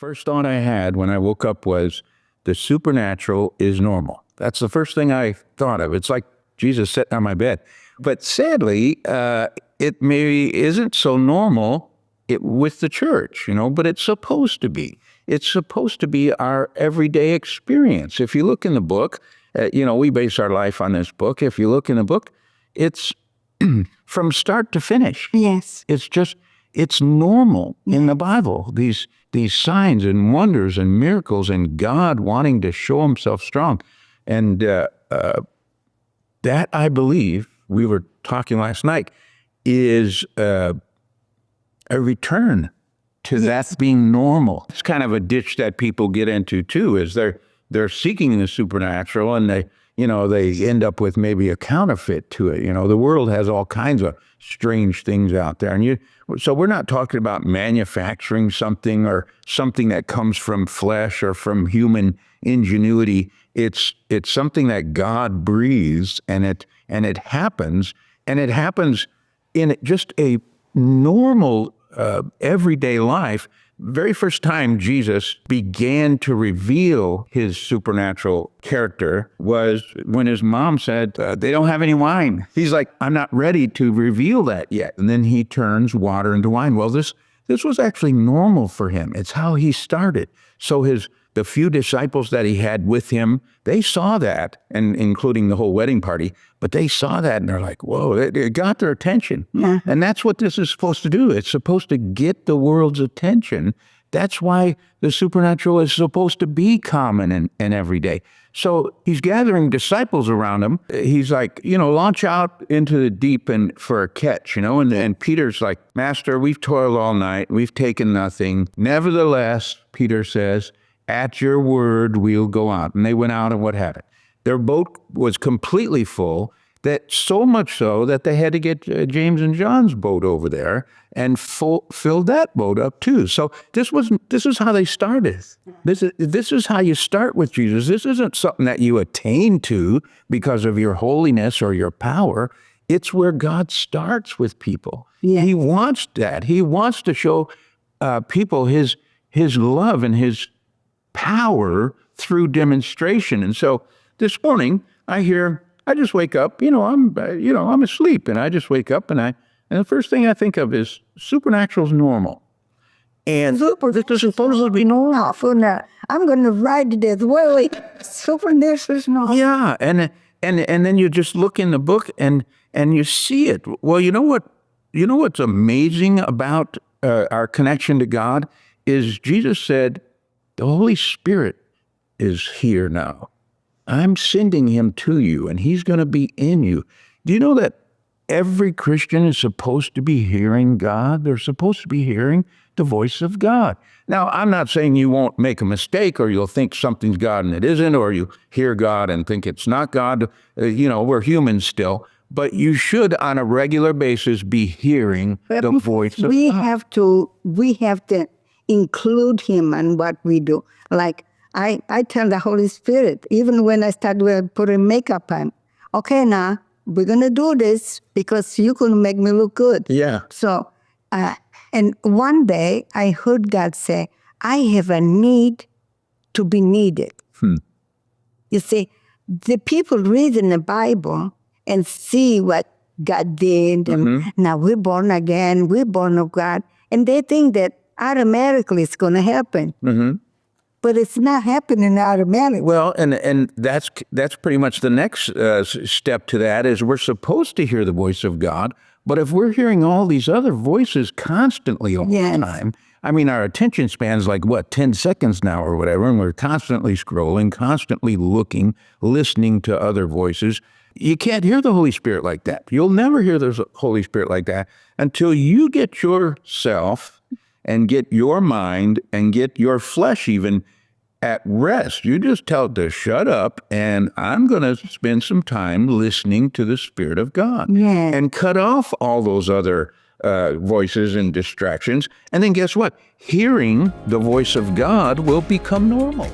First thought I had when I woke up was the supernatural is normal. That's the first thing I thought of. It's like Jesus sitting on my bed. But sadly, it maybe isn't so normal with the church, but it's supposed to be. It's supposed to be our everyday experience. If you look in the book, we base our life on this book. If you look in the book, it's from start to finish. Yes. It's normal in the Bible. These signs and wonders and miracles and God wanting to show himself strong. And that, I believe, we were talking last night, is a return to that being normal. It's kind of a ditch that people get into too, is they're seeking the supernatural and they end up with maybe a counterfeit to it. The world has all kinds of strange things out there. And so we're not talking about manufacturing something or something that comes from flesh or from human ingenuity. It's something that God breathes, and it happens in just a normal everyday life. Very first time Jesus began to reveal his supernatural character was when his mom said, they don't have any wine. He's like, I'm not ready to reveal that yet. And then he turns water into wine. Well, this was actually normal for him. It's how he started. So the few disciples that he had with him, they saw that, and including the whole wedding party, but they saw that and they're like, whoa, it got their attention. Yeah. And that's what this is supposed to do. It's supposed to get the world's attention. That's why the supernatural is supposed to be common and everyday. So he's gathering disciples around him. He's like, launch out into the deep and for a catch, and Peter's like, Master, we've toiled all night. We've taken nothing. Nevertheless, Peter says, at your word, we'll go out. And they went out, and what happened? Their boat was completely full, that so much so that they had to get James and John's boat over there and filled that boat up too. So this is how they started. This is how you start with Jesus. This isn't something that you attain to because of your holiness or your power. It's where God starts with people. Yes. He wants that. He wants to show people his love and his power through demonstration. And so this morning I just wake up, I'm asleep, and I just wake up and the first thing I think of is supernatural's normal. And This is supposed to be normal. I'm going to write this. Well, supernatural is normal. yeah, and then you just look in the book and you see it. Well, what's amazing about our connection to God is Jesus said, the Holy Spirit is here now. I'm sending him to you, and he's going to be in you. Do you know that every Christian is supposed to be hearing God? They're supposed to be hearing the voice of God. Now, I'm not saying you won't make a mistake or you'll think something's God and it isn't, or you hear God and think it's not God. We're humans still. But you should, on a regular basis, be hearing the voice of God. We have to include him in what we do. Like I tell the Holy Spirit, even when I start putting makeup on, okay, now we're going to do this because you couldn't make me look good. Yeah. So, and one day I heard God say, I have a need to be needed. You see, the people read in the Bible and see what God did. And now we're born again, we're born of God. And they think that automatically it's going to happen. But it's not happening automatically. Well, and that's pretty much the next step to that is we're supposed to hear the voice of God. But if we're hearing all these other voices constantly all the time, I mean, our attention span's like, 10 seconds now or whatever, and we're constantly scrolling, constantly looking, listening to other voices. You can't hear the Holy Spirit like that. You'll never hear the Holy Spirit like that until you get yourself and get your mind and get your flesh even at rest. You just tell it to shut up, and I'm going to spend some time listening to the Spirit of God. Yes. And cut off all those other voices and distractions. And then guess what? Hearing the voice of God will become normal.